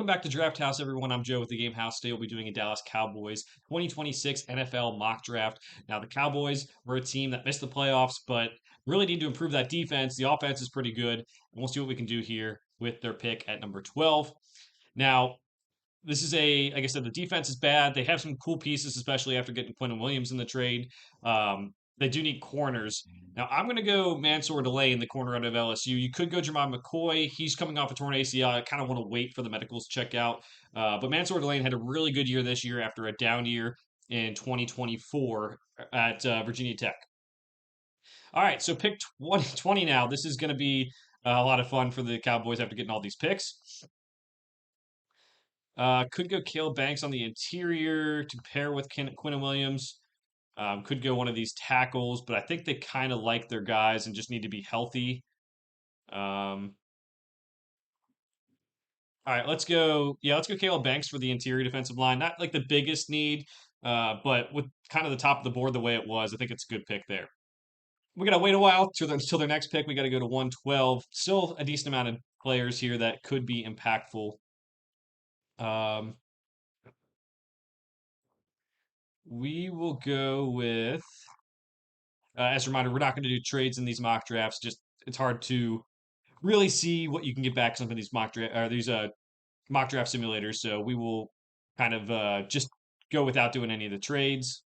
Welcome back to Draft House, everyone. I'm Joe with the Game House. Today we'll be doing a Dallas Cowboys 2026 NFL mock draft. Now, the Cowboys were a team that missed the playoffs, but really need to improve that defense. The offense is pretty good, and we'll see what we can do here with their pick at number 12. Now, this is like I said, the defense is bad. They have some cool pieces, especially after getting Quentin Williams in the trade. They do need corners. Now, I'm going to go Mansour Delay in the corner out of LSU. You could go Jermon McCoy. He's coming off a torn ACL. I kind of want to wait for the medicals to check out. But Mansour Delay had a really good year this year after a down year in 2024 at Virginia Tech. All right, so pick 20 now. This is going to be a lot of fun for the Cowboys after getting all these picks. Could go Caleb Banks on the interior to pair with Quinton Williams. Could go one of these tackles, but I think they kind of like their guys and just need to be healthy. All right, let's go. Yeah, let's go Caleb Banks for the interior defensive line. Not like the biggest need, but with kind of the top of the board the way it was, I think it's a good pick there. We got to wait a while until their next pick. We got to go to 112. Still a decent amount of players here that could be impactful. We will go with, as a reminder, we're not going to do trades in these mock drafts. Just it's hard to really see what you can get back some of these mock draft simulators. So we will kind of just go without doing any of the trades.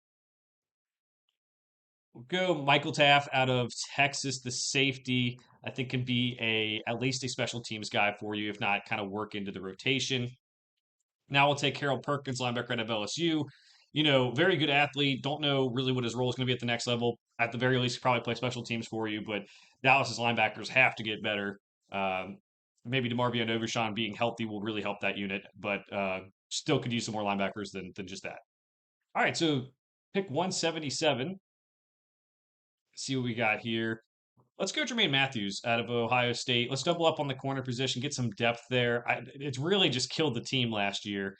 We'll go Michael Taft out of Texas, the safety. I think can be at least a special teams guy for you, if not kind of work into the rotation. Now we'll take Harold Perkins, linebacker out of LSU. Very good athlete. Don't know really what his role is going to be at the next level. At the very least, probably play special teams for you, but Dallas's linebackers have to get better. Maybe DeMarvion Overshawn being healthy will really help that unit, but still could use some more linebackers than just that. All right, so pick 177. See what we got here. Let's go Jermaine Matthews out of Ohio State. Let's double up on the corner position, get some depth there. It's really just killed the team last year.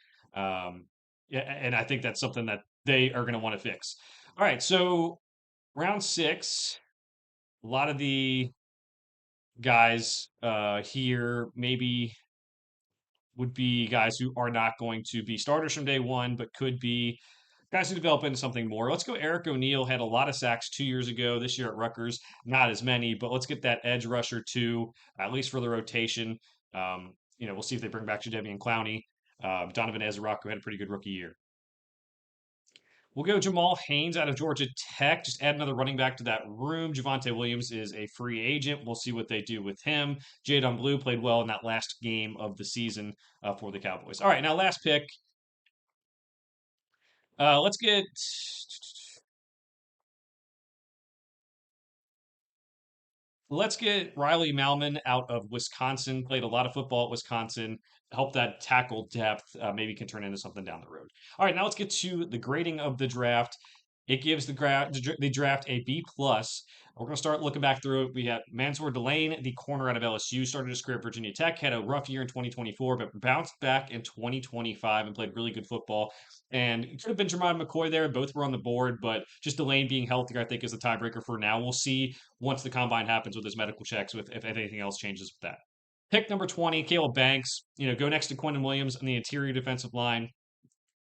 Yeah, and I think that's something that they are going to want to fix. All right, so round 6, a lot of the guys here maybe would be guys who are not going to be starters from day one, but could be guys who develop into something more. Let's go. Eric O'Neill had a lot of sacks 2 years ago. This year at Rutgers, not as many, but let's get that edge rusher too, at least for the rotation. We'll see if they bring back Jadeveon Clowney. Donovan Ezra had a pretty good rookie year. We'll go Jamal Haynes out of Georgia Tech. Just add another running back to that room. Javonte Williams is a free agent. We'll see what they do with him. Jadon Blue played well in that last game of the season for the Cowboys. All right, now last pick. Let's get Riley Malman out of Wisconsin. Played a lot of football at Wisconsin. Help that tackle depth. Maybe can turn into something down the road. All right, now let's get to the grading of the draft. It gives the draft a B plus. We're going to start looking back through it. We have Mansour Delane, the corner out of LSU, started his career at Virginia Tech, had a rough year in 2024, but bounced back in 2025 and played really good football. And it could have been Jermon McCoy there. Both were on the board, but just Delane being healthier, I think, is the tiebreaker for now. We'll see once the combine happens with his medical checks, if anything else changes with that. Pick number 20, Caleb Banks. Go next to Quentin Williams on the interior defensive line.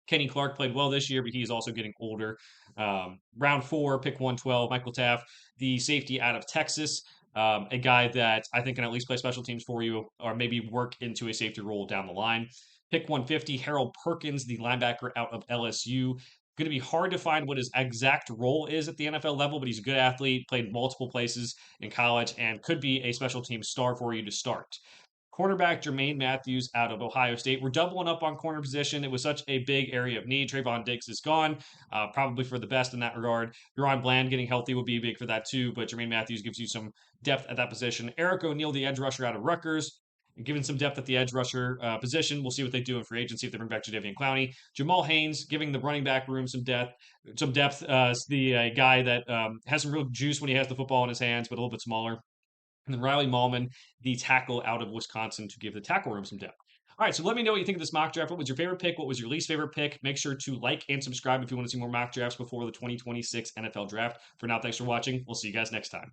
Kenny Clark played well this year, but he's also getting older. Round 4, pick 112, Michael Taft, the safety out of Texas. A guy that I think can at least play special teams for you or maybe work into a safety role down the line. Pick 150, Harold Perkins, the linebacker out of LSU. Going to be hard to find what his exact role is at the NFL level, but he's a good athlete, played multiple places in college, and could be a special team star for you to start. Cornerback Jermaine Matthews out of Ohio State. We're doubling up on corner position. It was such a big area of need. Trayvon Diggs is gone, probably for the best in that regard. Deron Bland getting healthy will be big for that too, but Jermaine Matthews gives you some depth at that position. Eric O'Neill, the edge rusher out of Rutgers, given some depth at the edge rusher position. We'll see what they do in free agency if they bring back Jadeveon Clowney. Jamal Haynes giving the running back room some depth. The guy that has some real juice when he has the football in his hands, but a little bit smaller. And then Riley Malman, the tackle out of Wisconsin, to give the tackle room some depth. All right, so let me know what you think of this mock draft. What was your favorite pick? What was your least favorite pick? Make sure to like and subscribe if you want to see more mock drafts before the 2026 NFL draft. For now, thanks for watching. We'll see you guys next time.